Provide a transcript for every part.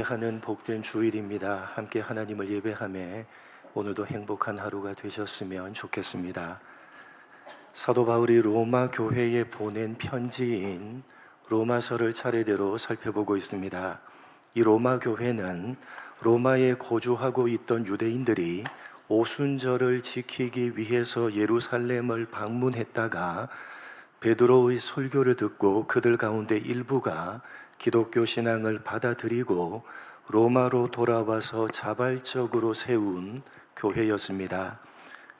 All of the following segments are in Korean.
하는 복된 주일입니다. 함께 하나님을 예배하며 오늘도 행복한 하루가 되셨으면 좋겠습니다. 사도 바울이 로마 교회에 보낸 편지인 로마서를 차례대로 살펴보고 있습니다. 이 로마 교회는 로마에 거주하고 있던 유대인들이 오순절을 지키기 위해서 예루살렘을 방문했다가 베드로의 설교를 듣고 그들 가운데 일부가 기독교 신앙을 받아들이고 로마로 돌아와서 자발적으로 세운 교회였습니다.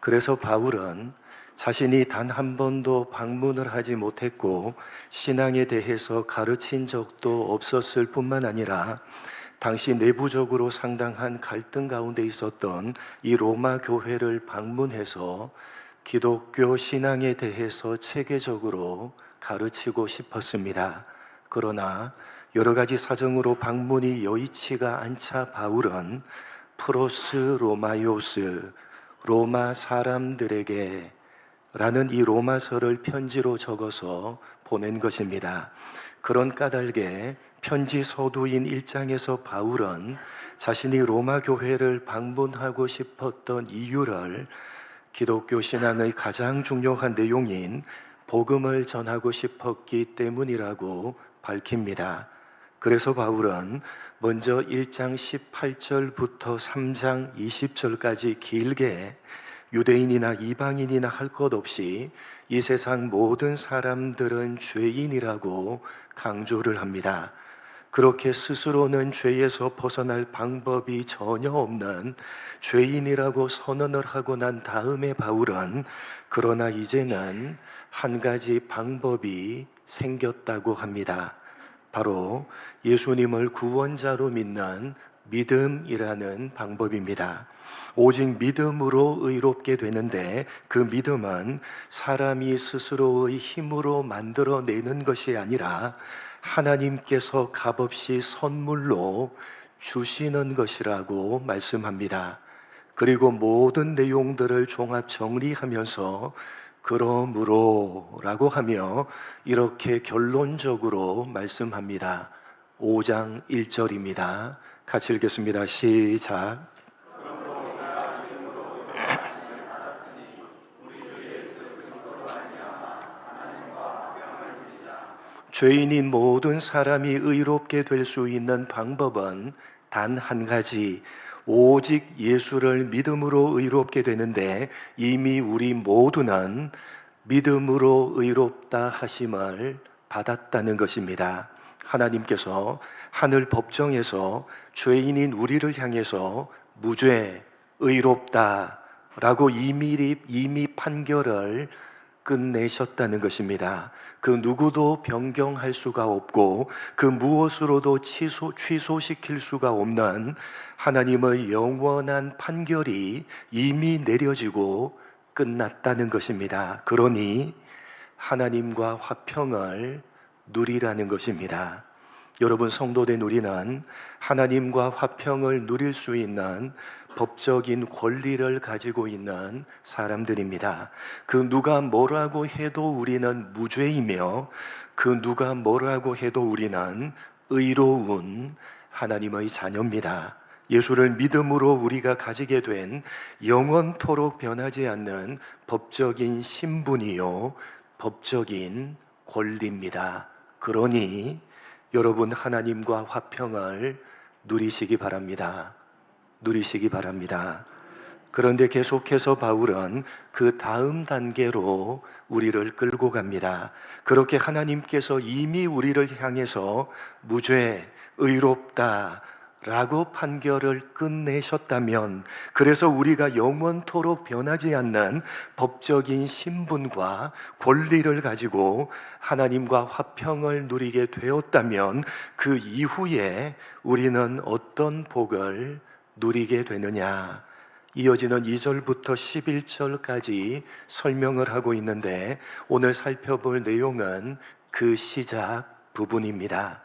그래서 바울은 자신이 단 한 번도 방문을 하지 못했고 신앙에 대해서 가르친 적도 없었을 뿐만 아니라 당시 내부적으로 상당한 갈등 가운데 있었던 이 로마 교회를 방문해서 기독교 신앙에 대해서 체계적으로 가르치고 싶었습니다. 그러나 여러 가지 사정으로 방문이 여의치가 않자 바울은 프로스 로마요스, 로마 사람들에게 라는 이 로마서를 편지로 적어서 보낸 것입니다. 그런 까닭에 편지 서두인 1장에서 바울은 자신이 로마 교회를 방문하고 싶었던 이유를 기독교 신앙의 가장 중요한 내용인 복음을 전하고 싶었기 때문이라고 밝힙니다. 그래서 바울은 먼저 1장 18절부터 3장 20절까지 길게 유대인이나 이방인이나 할 것 없이 이 세상 모든 사람들은 죄인이라고 강조를 합니다. 그렇게 스스로는 죄에서 벗어날 방법이 전혀 없는 죄인이라고 선언을 하고 난 다음에 바울은 그러나 이제는 한 가지 방법이 생겼다고 합니다. 바로 예수님을 구원자로 믿는 믿음이라는 방법입니다. 오직 믿음으로 의롭게 되는데 그 믿음은 사람이 스스로의 힘으로 만들어내는 것이 아니라 하나님께서 값없이 선물로 주시는 것이라고 말씀합니다. 그리고 모든 내용들을 종합 정리하면서 그러므로 라고 하며 이렇게 결론적으로 말씀합니다. 5장 1절입니다. 같이 읽겠습니다. 시작. 죄인인 모든 사람이 의롭게 될 수 있는 방법은 단 한 가지, 오직 예수를 믿음으로 의롭게 되는데 이미 우리 모두는 믿음으로 의롭다 하심을 받았다는 것입니다. 하나님께서 하늘 법정에서 죄인인 우리를 향해서 무죄, 의롭다 라고 이미 판결을 끝내셨다는 것입니다. 그 누구도 변경할 수가 없고 그 무엇으로도 취소시킬 수가 없는 하나님의 영원한 판결이 이미 내려지고 끝났다는 것입니다. 그러니 하나님과 화평을 누리라는 것입니다. 여러분, 성도된 우리는 하나님과 화평을 누릴 수 있는 법적인 권리를 가지고 있는 사람들입니다. 그 누가 뭐라고 해도 우리는 무죄이며 그 누가 뭐라고 해도 우리는 의로운 하나님의 자녀입니다. 예수를 믿음으로 우리가 가지게 된 영원토록 변하지 않는 법적인 신분이요 법적인 권리입니다. 그러니 여러분, 하나님과 화평을 누리시기 바랍니다. 누리시기 바랍니다. 그런데 계속해서 바울은 그 다음 단계로 우리를 끌고 갑니다. 그렇게 하나님께서 이미 우리를 향해서 무죄, 의롭다 라고 판결을 끝내셨다면, 그래서 우리가 영원토록 변하지 않는 법적인 신분과 권리를 가지고 하나님과 화평을 누리게 되었다면 그 이후에 우리는 어떤 복을 누리게 되느냐? 이어지는 2절부터 11절까지 설명을 하고 있는데 오늘 살펴볼 내용은 그 시작 부분입니다.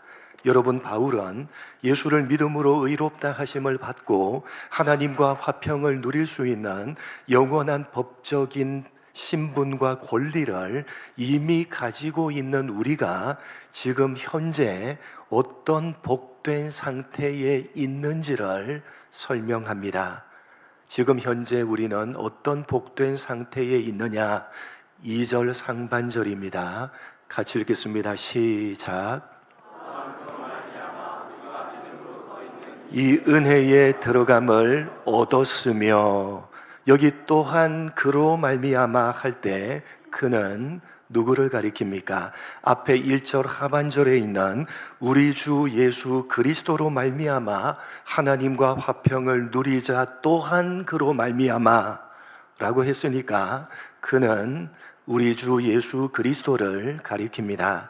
여러분, 바울은 예수를 믿음으로 의롭다 하심을 받고 하나님과 화평을 누릴 수 있는 영원한 법적인 신분과 권리를 이미 가지고 있는 우리가 지금 현재 어떤 복도 복된 상태에 있는지를 설명합니다. 지금 현재 우리는 어떤 복된 상태에 있느냐? 2절 상반절입니다. 같이 읽겠습니다. 시작. 이 은혜에 들어감을 얻었으며, 여기 또한 그로 말미암아 할 때 그는 누구를 가리킵니까? 앞에 1절 하반절에 있는 우리 주 예수 그리스도로 말미암아 하나님과 화평을 누리자 또한 그로 말미암아 라고 했으니까 그는 우리 주 예수 그리스도를 가리킵니다.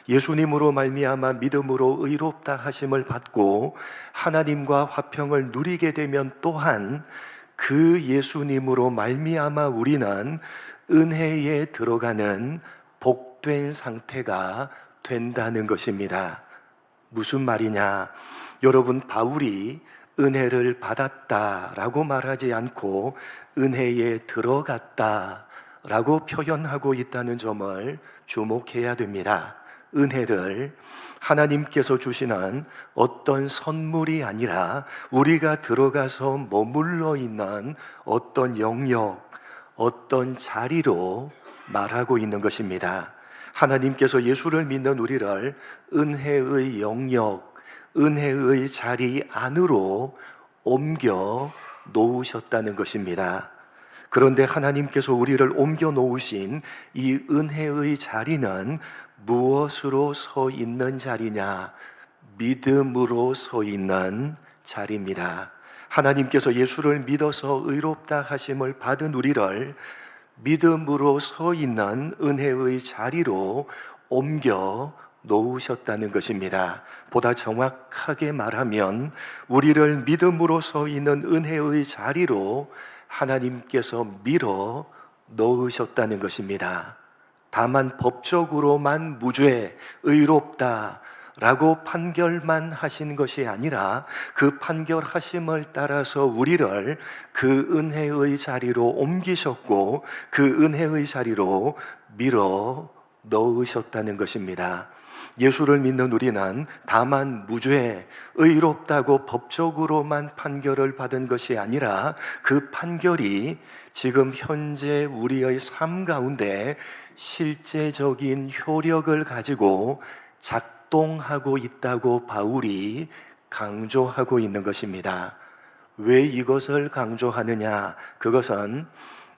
예수님으로 말미암아 믿음으로 의롭다 하심을 받고 하나님과 화평을 누리게 되면 또한 그 예수님으로 말미암아 우리는 은혜에 들어가는 복된 상태가 된다는 것입니다. 무슨 말이냐? 여러분, 바울이 은혜를 받았다라고 말하지 않고 은혜에 들어갔다라고 표현하고 있다는 점을 주목해야 됩니다. 은혜를 하나님께서 주시는 어떤 선물이 아니라 우리가 들어가서 머물러 있는 어떤 영역, 어떤 자리로 말하고 있는 것입니다. 하나님께서 예수를 믿는 우리를 은혜의 영역, 은혜의 자리 안으로 옮겨 놓으셨다는 것입니다. 그런데 하나님께서 우리를 옮겨 놓으신 이 은혜의 자리는 무엇으로 서 있는 자리냐? 믿음으로 서 있는 자리입니다. 하나님께서 예수를 믿어서 의롭다 하심을 받은 우리를 믿음으로 서 있는 은혜의 자리로 옮겨 놓으셨다는 것입니다. 보다 정확하게 말하면 우리를 믿음으로 서 있는 은혜의 자리로 하나님께서 밀어 넣으셨다는 것입니다. 다만 법적으로만 무죄, 의롭다 라고 판결만 하신 것이 아니라 그 판결하심을 따라서 우리를 그 은혜의 자리로 옮기셨고 그 은혜의 자리로 밀어 넣으셨다는 것입니다. 예수를 믿는 우리는 다만 무죄, 의롭다고 법적으로만 판결을 받은 것이 아니라 그 판결이 지금 현재 우리의 삶 가운데 실제적인 효력을 가지고 작동하고 있다고 바울이 강조하고 있는 것입니다. 왜 이것을 강조하느냐? 그것은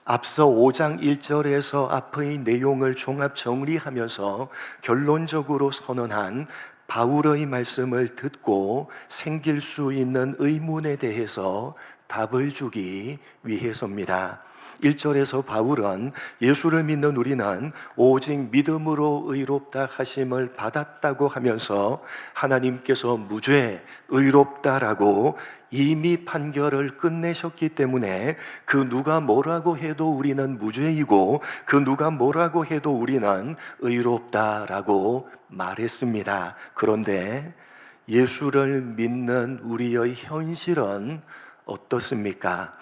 앞서 5장 1절에서 앞의 내용을 종합 정리하면서 결론적으로 선언한 바울의 말씀을 듣고 생길 수 있는 의문에 대해서 답을 주기 위해서입니다. 1절에서 바울은 예수를 믿는 우리는 오직 믿음으로 의롭다 하심을 받았다고 하면서 하나님께서 무죄, 의롭다라고 이미 판결을 끝내셨기 때문에 그 누가 뭐라고 해도 우리는 무죄이고 그 누가 뭐라고 해도 우리는 의롭다라고 말했습니다. 그런데 예수를 믿는 우리의 현실은 어떻습니까?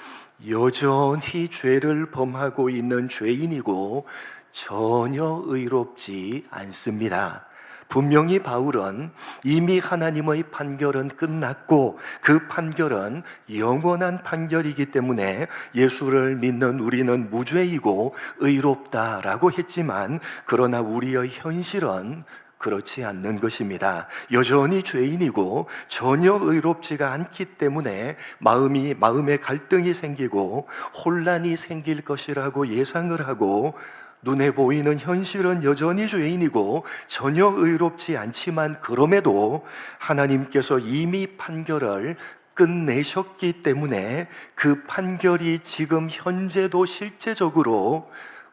여전히 죄를 범하고 있는 죄인이고 전혀 의롭지 않습니다. 분명히 바울은 이미 하나님의 판결은 끝났고 그 판결은 영원한 판결이기 때문에 예수를 믿는 우리는 무죄이고 의롭다라고 했지만 그러나 우리의 현실은 그렇지 않는 것입니다. 여전히 죄인이고 전혀 의롭지가 않기 때문에 마음에 갈등이 생기고 혼란이 생길 것이라고 예상을 하고 눈에 보이는 현실은 여전히 죄인이고 전혀 의롭지 않지만 그럼에도 하나님께서 이미 판결을 끝내셨기 때문에 그 판결이 지금 현재도 실제적으로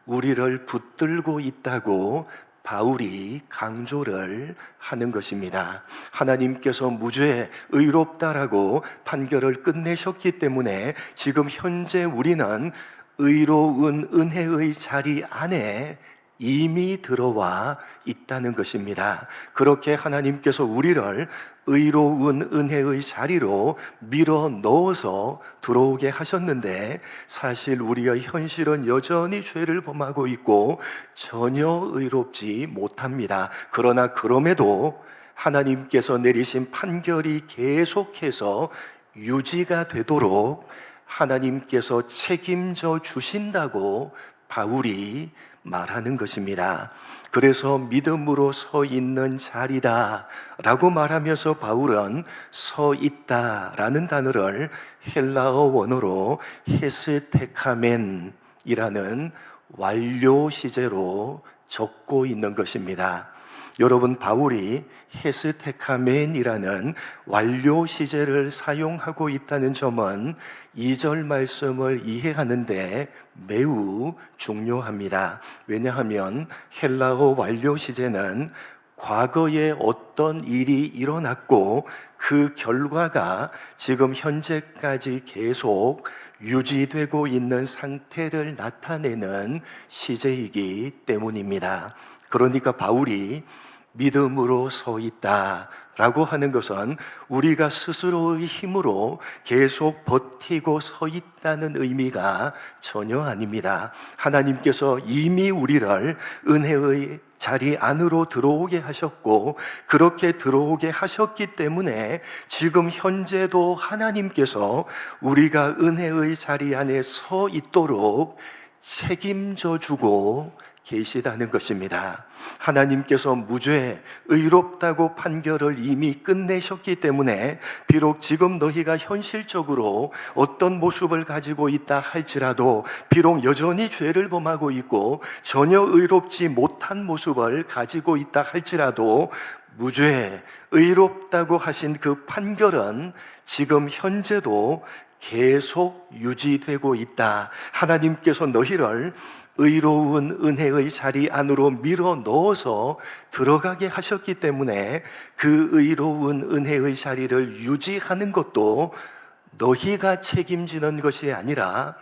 우리를 붙들고 있다고 바울이 강조를 하는 것입니다. 하나님께서 무죄, 의롭다라고 판결을 끝내셨기 때문에 지금 현재 우리는 의로운 은혜의 자리 안에 이미 들어와 있다는 것입니다. 그렇게 하나님께서 우리를 의로운 은혜의 자리로 밀어 넣어서 들어오게 하셨는데 사실 우리의 현실은 여전히 죄를 범하고 있고 전혀 의롭지 못합니다. 그러나 그럼에도 하나님께서 내리신 판결이 계속해서 유지가 되도록 하나님께서 책임져 주신다고 바울이 말하는 것입니다. 그래서 믿음으로 서 있는 자리다 라고 말하면서 바울은 서 있다 라는 단어를 헬라어 원어로 헤스테카멘이라는 완료 시제로 적고 있는 것입니다. 여러분, 바울이 헤스테카멘이라는 완료 시제를 사용하고 있다는 점은 2절 말씀을 이해하는데 매우 중요합니다. 왜냐하면 헬라어 완료 시제는 과거에 어떤 일이 일어났고 그 결과가 지금 현재까지 계속 유지되고 있는 상태를 나타내는 시제이기 때문입니다. 그러니까 바울이 믿음으로 서 있다 라고 하는 것은 우리가 스스로의 힘으로 계속 버티고 서 있다는 의미가 전혀 아닙니다. 하나님께서 이미 우리를 은혜의 자리 안으로 들어오게 하셨고, 그렇게 들어오게 하셨기 때문에 지금 현재도 하나님께서 우리가 은혜의 자리 안에 서 있도록 책임져 주고 계시다는 것입니다. 하나님께서 무죄, 의롭다고 판결을 이미 끝내셨기 때문에 비록 지금 너희가 현실적으로 어떤 모습을 가지고 있다 할지라도, 비록 여전히 죄를 범하고 있고 전혀 의롭지 못한 모습을 가지고 있다 할지라도 무죄, 의롭다고 하신 그 판결은 지금 현재도 계속 유지되고 있다. 하나님께서 너희를 의로운 은혜의 자리 안으로 밀어 넣어서 들어가게 하셨기 때문에 그 의로운 은혜의 자리를 유지하는 것도 너희가 책임지는 것이 아니라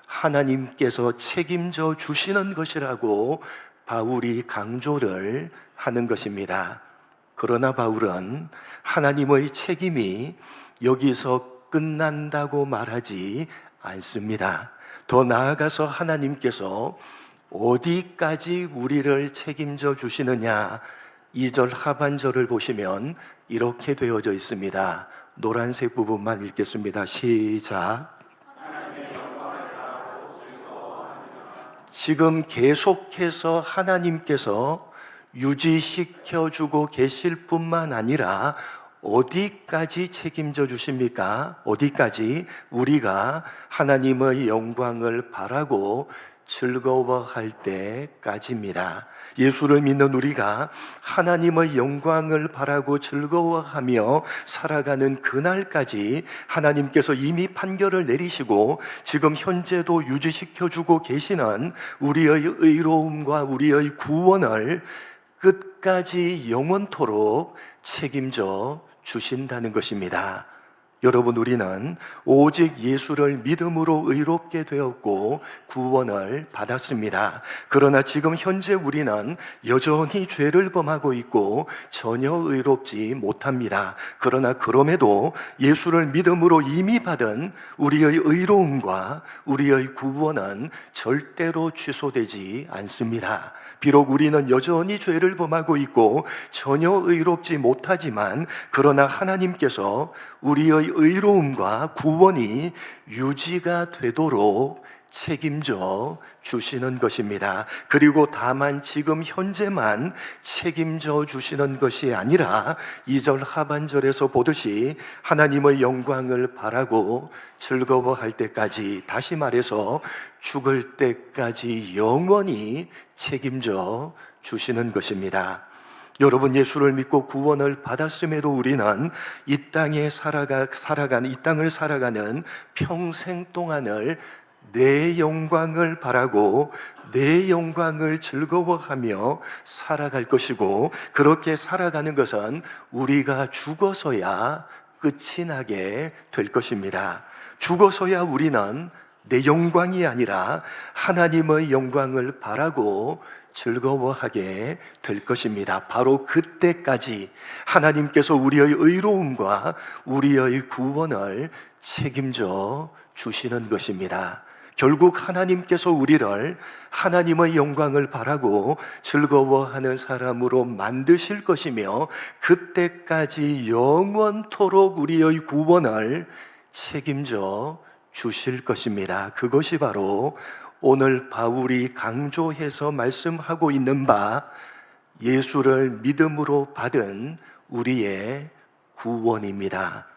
하나님께서 책임져 주시는 것이라고 바울이 강조를 하는 것입니다. 그러나 바울은 하나님의 책임이 여기서 끝난다고 말하지 않습니다. 더 나아가서 하나님께서 어디까지 우리를 책임져 주시느냐, 2절 하반절을 보시면 이렇게 되어져 있습니다. 노란색 부분만 읽겠습니다. 시작. 지금 계속해서 하나님께서 유지시켜 주고 계실 뿐만 아니라 어디까지 책임져 주십니까? 어디까지? 우리가 하나님의 영광을 바라고 즐거워할 때까지입니다. 예수를 믿는 우리가 하나님의 영광을 바라고 즐거워하며 살아가는 그날까지 하나님께서 이미 판결을 내리시고 지금 현재도 유지시켜주고 계시는 우리의 의로움과 우리의 구원을 끝까지 영원토록 책임져 주신다는 것입니다. 여러분, 우리는 오직 예수를 믿음으로 의롭게 되었고 구원을 받았습니다. 그러나 지금 현재 우리는 여전히 죄를 범하고 있고 전혀 의롭지 못합니다. 그러나 그럼에도 예수를 믿음으로 이미 받은 우리의 의로움과 우리의 구원은 절대로 취소되지 않습니다. 비록 우리는 여전히 죄를 범하고 있고 전혀 의롭지 못하지만, 그러나 하나님께서 우리의 의로움과 구원이 유지가 되도록 책임져 주시는 것입니다. 그리고 다만 지금 현재만 책임져 주시는 것이 아니라 2절 하반절에서 보듯이 하나님의 영광을 바라고 즐거워할 때까지, 다시 말해서 죽을 때까지 영원히 책임져 주시는 것입니다. 여러분, 예수를 믿고 구원을 받았음에도 우리는 이 땅을 살아가는 평생 동안을 내 영광을 바라고 내 영광을 즐거워하며 살아갈 것이고, 그렇게 살아가는 것은 우리가 죽어서야 끝이 나게 될 것입니다. 죽어서야 우리는 내 영광이 아니라 하나님의 영광을 바라고 즐거워하게 될 것입니다. 바로 그때까지 하나님께서 우리의 의로움과 우리의 구원을 책임져 주시는 것입니다. 결국 하나님께서 우리를 하나님의 영광을 바라고 즐거워하는 사람으로 만드실 것이며, 그때까지 영원토록 우리의 구원을 책임져 주실 것입니다. 그것이 바로 오늘 바울이 강조해서 말씀하고 있는 바, 예수를 믿음으로 받은 우리의 구원입니다.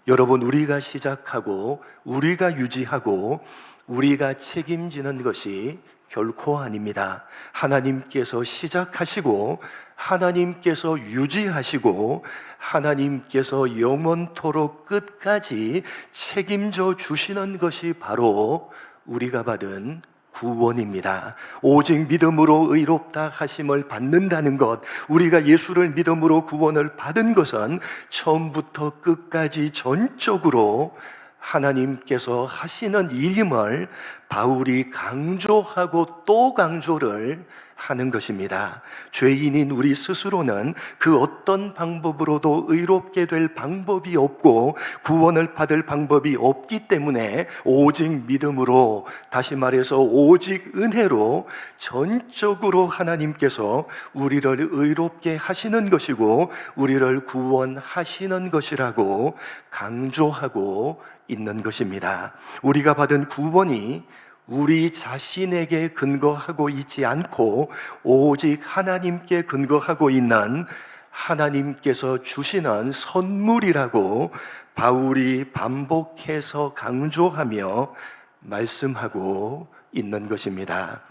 여러분, 우리가 시작하고 우리가 유지하고 우리가 책임지는 것이 결코 아닙니다. 하나님께서 시작하시고 하나님께서 유지하시고 하나님께서 영원토록 끝까지 책임져 주시는 것이 바로 우리가 받은 구원입니다. 오직 믿음으로 의롭다 하심을 받는다는 것, 우리가 예수를 믿음으로 구원을 받은 것은 처음부터 끝까지 전적으로 하나님께서 하시는 일임을 바울이 강조하고 또 강조를 하는 것입니다. 죄인인 우리 스스로는 그 어떤 방법으로도 의롭게 될 방법이 없고 구원을 받을 방법이 없기 때문에 오직 믿음으로, 다시 말해서 오직 은혜로 전적으로 하나님께서 우리를 의롭게 하시는 것이고 우리를 구원하시는 것이라고 강조하고 있는 것입니다. 우리가 받은 구원이 우리 자신에게 근거하고 있지 않고 오직 하나님께 근거하고 있는 하나님께서 주시는 선물이라고 바울이 반복해서 강조하며 말씀하고 있는 것입니다.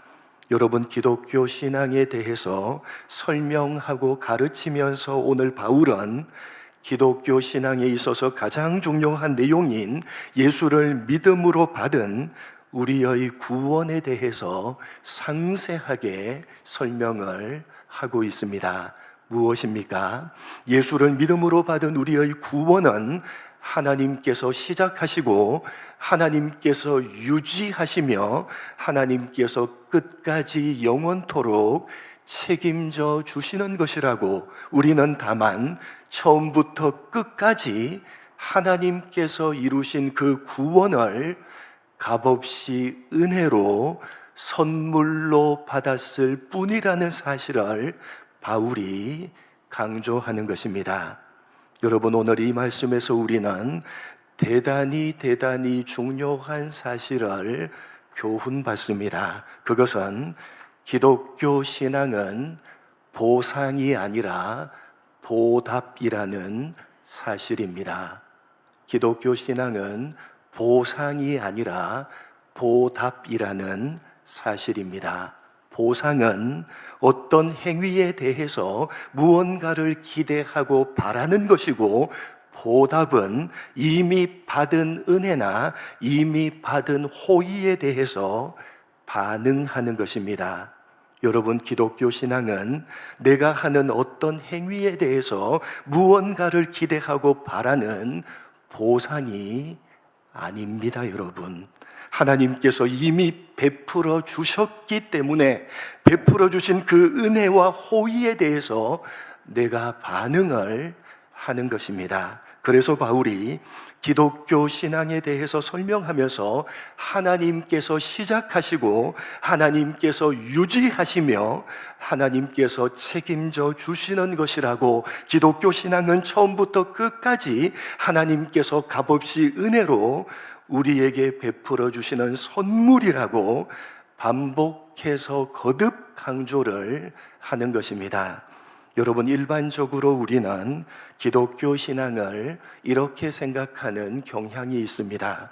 여러분, 기독교 신앙에 대해서 설명하고 가르치면서 오늘 바울은 기독교 신앙에 있어서 가장 중요한 내용인 예수를 믿음으로 받은 우리의 구원에 대해서 상세하게 설명을 하고 있습니다. 무엇입니까? 예수를 믿음으로 받은 우리의 구원은 하나님께서 시작하시고 하나님께서 유지하시며 하나님께서 끝까지 영원토록 책임져 주시는 것이라고, 우리는 다만 처음부터 끝까지 하나님께서 이루신 그 구원을 값없이 은혜로 선물로 받았을 뿐이라는 사실을 바울이 강조하는 것입니다. 여러분, 오늘 이 말씀에서 우리는 대단히 중요한 사실을 교훈받습니다. 그것은 기독교 신앙은 보상이 아니라 보답이라는 사실입니다. 기독교 신앙은 보상이 아니라 보답이라는 사실입니다. 보상은 어떤 행위에 대해서 무언가를 기대하고 바라는 것이고, 보답은 이미 받은 은혜나 이미 받은 호의에 대해서 반응하는 것입니다. 여러분, 기독교 신앙은 내가 하는 어떤 행위에 대해서 무언가를 기대하고 바라는 보상이 아닙니다. 여러분, 하나님께서 이미 베풀어 주셨기 때문에 베풀어 주신 그 은혜와 호의에 대해서 내가 반응을 하는 것입니다. 그래서 바울이 기독교 신앙에 대해서 설명하면서 하나님께서 시작하시고 하나님께서 유지하시며 하나님께서 책임져 주시는 것이라고, 기독교 신앙은 처음부터 끝까지 하나님께서 값없이 은혜로 우리에게 베풀어 주시는 선물이라고 반복해서 거듭 강조를 하는 것입니다. 여러분, 일반적으로 우리는 기독교 신앙을 이렇게 생각하는 경향이 있습니다.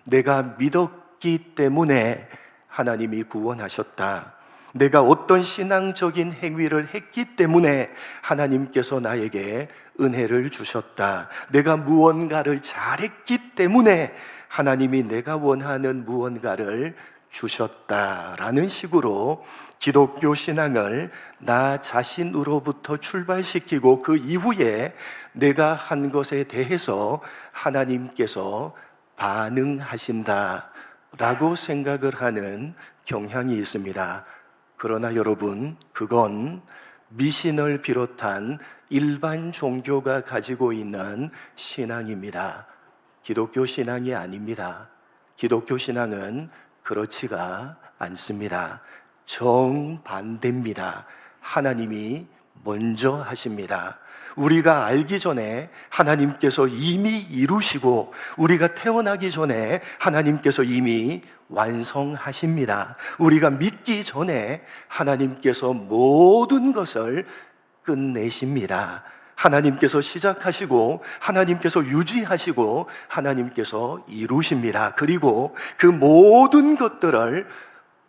내가 믿었기 때문에 하나님이 구원하셨다. 내가 어떤 신앙적인 행위를 했기 때문에 하나님께서 나에게 은혜를 주셨다. 내가 무언가를 잘했기 때문에 하나님이 내가 원하는 무언가를 주셨다라는 식으로 기독교 신앙을 나 자신으로부터 출발시키고 그 이후에 내가 한 것에 대해서 하나님께서 반응하신다라고 생각을 하는 경향이 있습니다. 그러나 여러분, 그건 미신을 비롯한 일반 종교가 가지고 있는 신앙입니다. 기독교 신앙이 아닙니다. 기독교 신앙은 그렇지가 않습니다. 정반대입니다. 하나님이 먼저 하십니다. 우리가 알기 전에 하나님께서 이미 이루시고, 우리가 태어나기 전에 하나님께서 이미 완성하십니다. 우리가 믿기 전에 하나님께서 모든 것을 끝내십니다. 하나님께서 시작하시고, 하나님께서 유지하시고, 하나님께서 이루십니다. 그리고 그 모든 것들을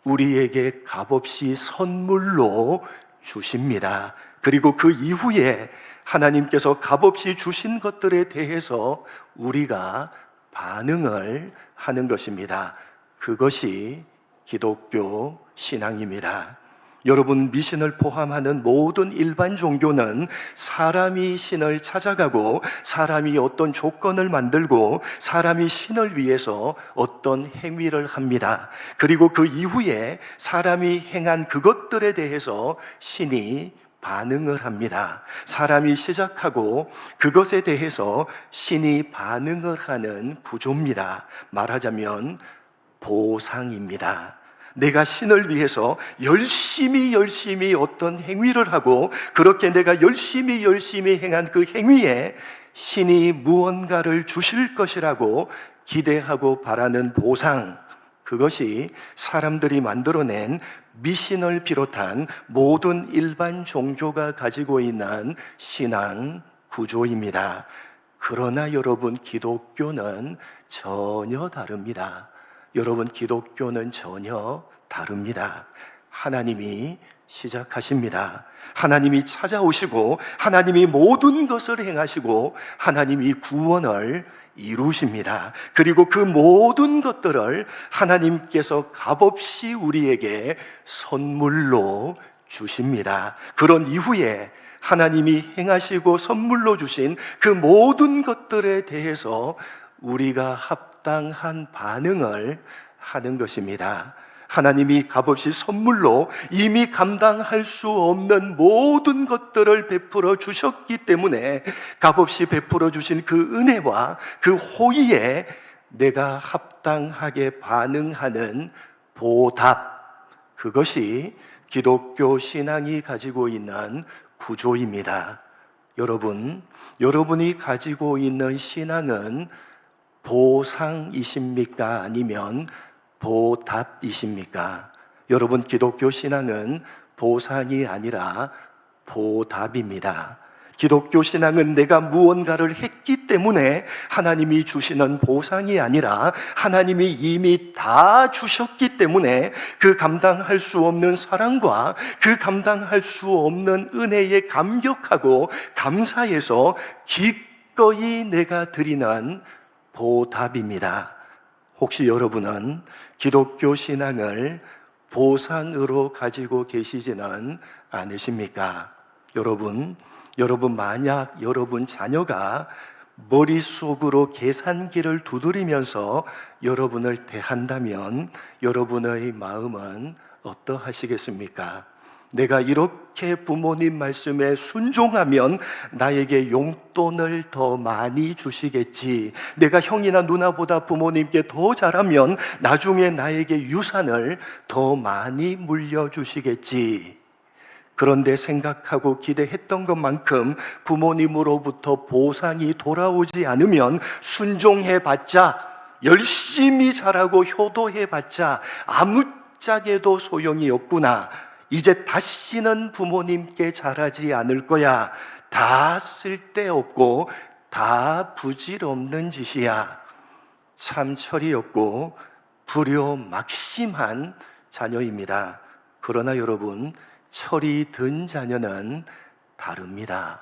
우리에게 값없이 선물로 주십니다. 그리고 그 이후에 하나님께서 값없이 주신 것들에 대해서 우리가 반응을 하는 것입니다. 그것이 기독교 신앙입니다. 여러분, 미신을 포함하는 모든 일반 종교는 사람이 신을 찾아가고, 사람이 어떤 조건을 만들고, 사람이 신을 위해서 어떤 행위를 합니다. 그리고 그 이후에 사람이 행한 그것들에 대해서 신이 반응을 합니다. 사람이 시작하고 그것에 대해서 신이 반응을 하는 구조입니다. 말하자면 보상입니다. 내가 신을 위해서 열심히 어떤 행위를 하고, 그렇게 내가 열심히 행한 그 행위에 신이 무언가를 주실 것이라고 기대하고 바라는 보상, 그것이 사람들이 만들어낸 미신을 비롯한 모든 일반 종교가 가지고 있는 신앙 구조입니다. 그러나 여러분, 기독교는 전혀 다릅니다. 여러분, 기독교는 전혀 다릅니다. 하나님이 시작하십니다. 하나님이 찾아오시고, 하나님이 모든 것을 행하시고, 하나님이 구원을 이루십니다. 그리고 그 모든 것들을 하나님께서 값없이 우리에게 선물로 주십니다. 그런 이후에 하나님이 행하시고 선물로 주신 그 모든 것들에 대해서 우리가 합당한 반응을 하는 것입니다. 하나님이 값없이 선물로 이미 감당할 수 없는 모든 것들을 베풀어 주셨기 때문에, 값없이 베풀어 주신 그 은혜와 그 호의에 내가 합당하게 반응하는 보답, 그것이 기독교 신앙이 가지고 있는 구조입니다. 여러분이 가지고 있는 신앙은 보상이십니까? 아니면 보답이십니까? 여러분, 기독교 신앙은 보상이 아니라 보답입니다. 기독교 신앙은 내가 무언가를 했기 때문에 하나님이 주시는 보상이 아니라, 하나님이 이미 다 주셨기 때문에 그 감당할 수 없는 사랑과 그 감당할 수 없는 은혜에 감격하고 감사해서 기꺼이 내가 드리는 보답입니다. 혹시 여러분은 기독교 신앙을 보상으로 가지고 계시지는 않으십니까? 여러분 만약 여러분 자녀가 머릿속으로 계산기를 두드리면서 여러분을 대한다면 여러분의 마음은 어떠하시겠습니까? 내가 이렇게 부모님 말씀에 순종하면 나에게 용돈을 더 많이 주시겠지. 내가 형이나 누나보다 부모님께 더 잘하면 나중에 나에게 유산을 더 많이 물려주시겠지. 그런데 생각하고 기대했던 것만큼 부모님으로부터 보상이 돌아오지 않으면 순종해봤자, 열심히 잘하고 효도해봤자 아무짝에도 소용이 없구나. 이제 다시는 부모님께 잘하지 않을 거야. 다 쓸데없고 다 부질없는 짓이야. 참 철이 없고 불효막심한 자녀입니다. 그러나 여러분, 철이 든 자녀는 다릅니다.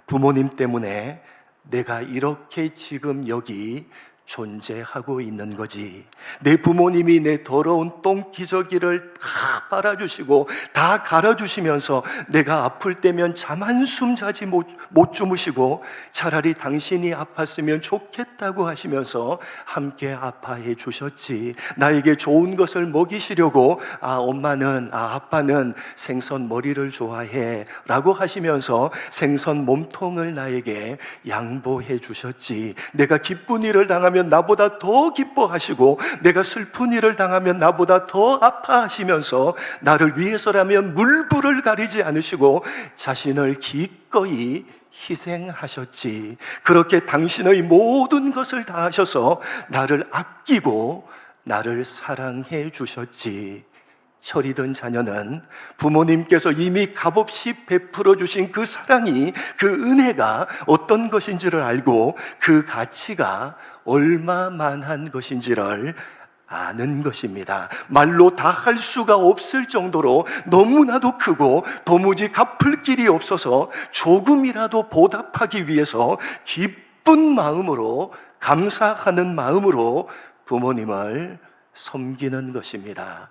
부모님 때문에 내가 이렇게 지금 여기 존재하고 있는 거지. 내 부모님이 내 더러운 똥기저귀를 다 빨아주시고 다 갈아주시면서 내가 아플 때면 잠 한숨 자지 못 주무시고 차라리 당신이 아팠으면 좋겠다고 하시면서 함께 아파해 주셨지. 나에게 좋은 것을 먹이시려고 엄마는 아빠는 생선 머리를 좋아해 라고 하시면서 생선 몸통을 나에게 양보해 주셨지. 내가 기쁜 일을 당하면 일어나면 나보다 더 기뻐하시고 내가 슬픈 일을 당하면 나보다 더 아파하시면서 나를 위해서라면 물불을 가리지 않으시고 자신을 기꺼이 희생하셨지. 그렇게 당신의 모든 것을 다 하셔서 나를 아끼고 나를 사랑해 주셨지. 철이 든 자녀는 부모님께서 이미 값없이 베풀어 주신 그 사랑이, 그 은혜가 어떤 것인지를 알고 그 가치가 얼마만한 것인지를 아는 것입니다. 말로 다 할 수가 없을 정도로 너무나도 크고 도무지 갚을 길이 없어서 조금이라도 보답하기 위해서 기쁜 마음으로, 감사하는 마음으로 부모님을 섬기는 것입니다.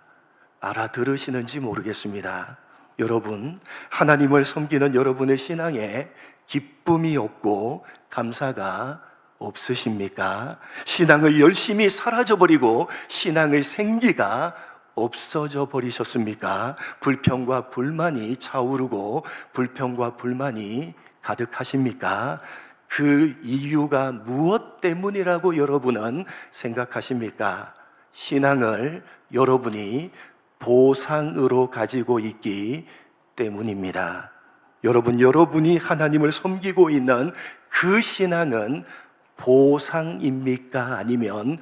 알아들으시는지 모르겠습니다. 여러분, 하나님을 섬기는 여러분의 신앙에 기쁨이 없고 감사가 없으십니까? 신앙의 열심이 사라져버리고 신앙의 생기가 없어져 버리셨습니까? 불평과 불만이 차오르고 불평과 불만이 가득하십니까? 그 이유가 무엇 때문이라고 여러분은 생각하십니까? 신앙을 여러분이 보상으로 가지고 있기 때문입니다. 여러분이 하나님을 섬기고 있는 그 신앙은 보상입니까? 아니면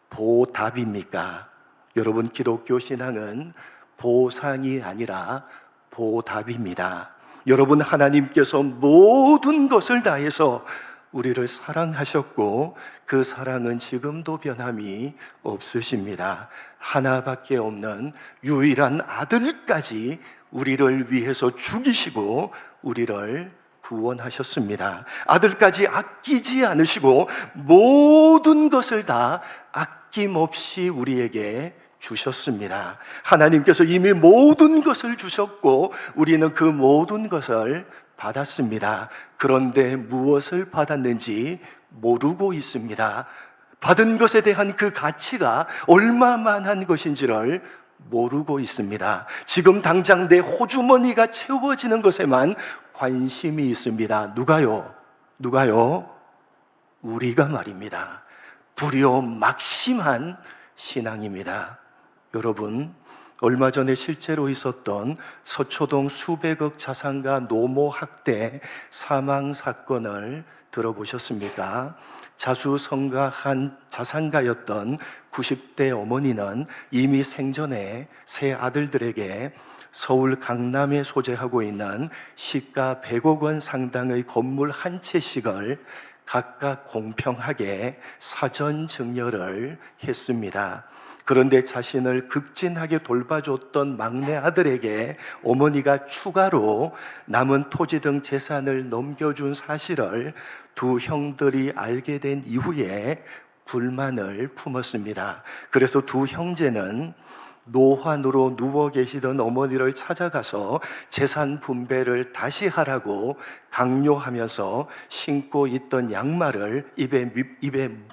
보답입니까? 여러분, 기독교 신앙은 보상이 아니라 보답입니다. 여러분, 하나님께서 모든 것을 다해서 우리를 사랑하셨고 그 사랑은 지금도 변함이 없으십니다. 하나밖에 없는 유일한 아들까지 우리를 위해서 죽이시고 우리를 구원하셨습니다. 아들까지 아끼지 않으시고 모든 것을 다 아낌없이 우리에게 주셨습니다. 하나님께서 이미 모든 것을 주셨고 우리는 그 모든 것을 받았습니다. 그런데 무엇을 받았는지 모르고 있습니다. 받은 것에 대한 그 가치가 얼마만한 것인지를 모르고 있습니다. 지금 당장 내 호주머니가 채워지는 것에만 관심이 있습니다. 누가요? 우리가 말입니다. 불효막심한 신앙입니다. 여러분, 얼마 전에 실제로 있었던 서초동 수백억 자산가 노모 학대 사망 사건을 들어보셨습니까? 자수성가한 자산가였던 90대 어머니는 이미 생전에 세 아들들에게 서울 강남에 소재하고 있는 시가 100억 원 상당의 건물 한 채씩을 각각 공평하게 사전 증여를 했습니다. 그런데 자신을 극진하게 돌봐줬던 막내 아들에게 어머니가 추가로 남은 토지 등 재산을 넘겨준 사실을 두 형들이 알게 된 이후에 불만을 품었습니다. 그래서 두 형제는 노환으로 누워 계시던 어머니를 찾아가서 재산 분배를 다시 하라고 강요하면서 신고 있던 양말을 입에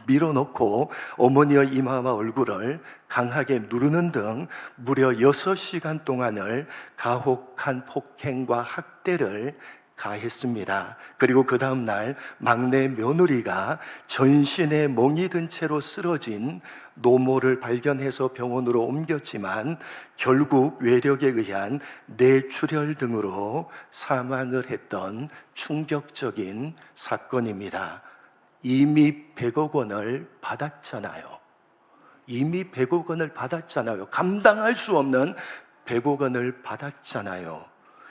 밀어넣고 어머니의 이마와 얼굴을 강하게 누르는 등 무려 6시간 동안을 가혹한 폭행과 학대를 가했습니다. 그리고 그 다음 날 막내 며느리가 전신에 멍이 든 채로 쓰러진 노모를 발견해서 병원으로 옮겼지만 결국 외력에 의한 뇌출혈 등으로 사망을 했던 충격적인 사건입니다. 이미 100억 원을 받았잖아요. 감당할 수 없는 100억 원을 받았잖아요.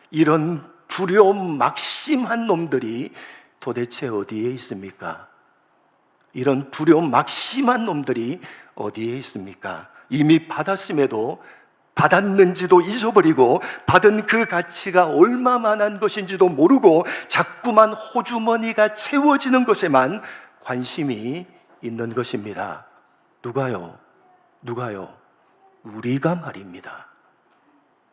이런 불효막심한 놈들이 도대체 어디에 있습니까? 이런 불효막심한 놈들이 어디에 있습니까? 이미 받았음에도 받았는지도 잊어버리고 받은 그 가치가 얼마만한 것인지도 모르고 자꾸만 호주머니가 채워지는 것에만 관심이 있는 것입니다. 누가요? 우리가 말입니다.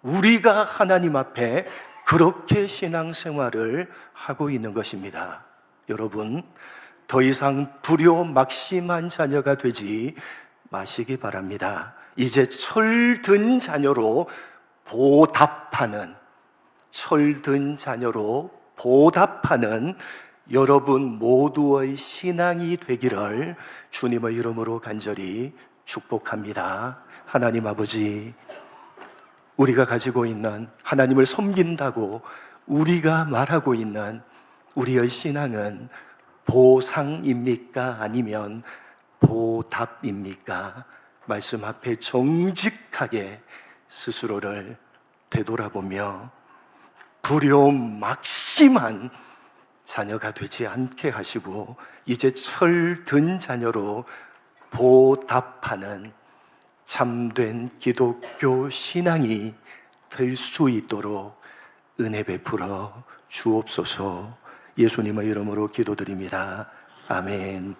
우리가 하나님 앞에 그렇게 신앙생활을 하고 있는 것입니다. 여러분, 더 이상 불효막심한 자녀가 되지 마시기 바랍니다. 이제 철든 자녀로 보답하는 여러분 모두의 신앙이 되기를 주님의 이름으로 간절히 축복합니다. 하나님 아버지, 우리가 가지고 있는 하나님을 섬긴다고 우리가 말하고 있는 우리의 신앙은 보상입니까? 아니면 보답입니까? 말씀 앞에 정직하게 스스로를 되돌아보며 두려움 막심한 자녀가 되지 않게 하시고 이제 철든 자녀로 보답하는 참된 기독교 신앙이 될 수 있도록 은혜 베풀어 주옵소서. 예수님의 이름으로 기도드립니다. 아멘.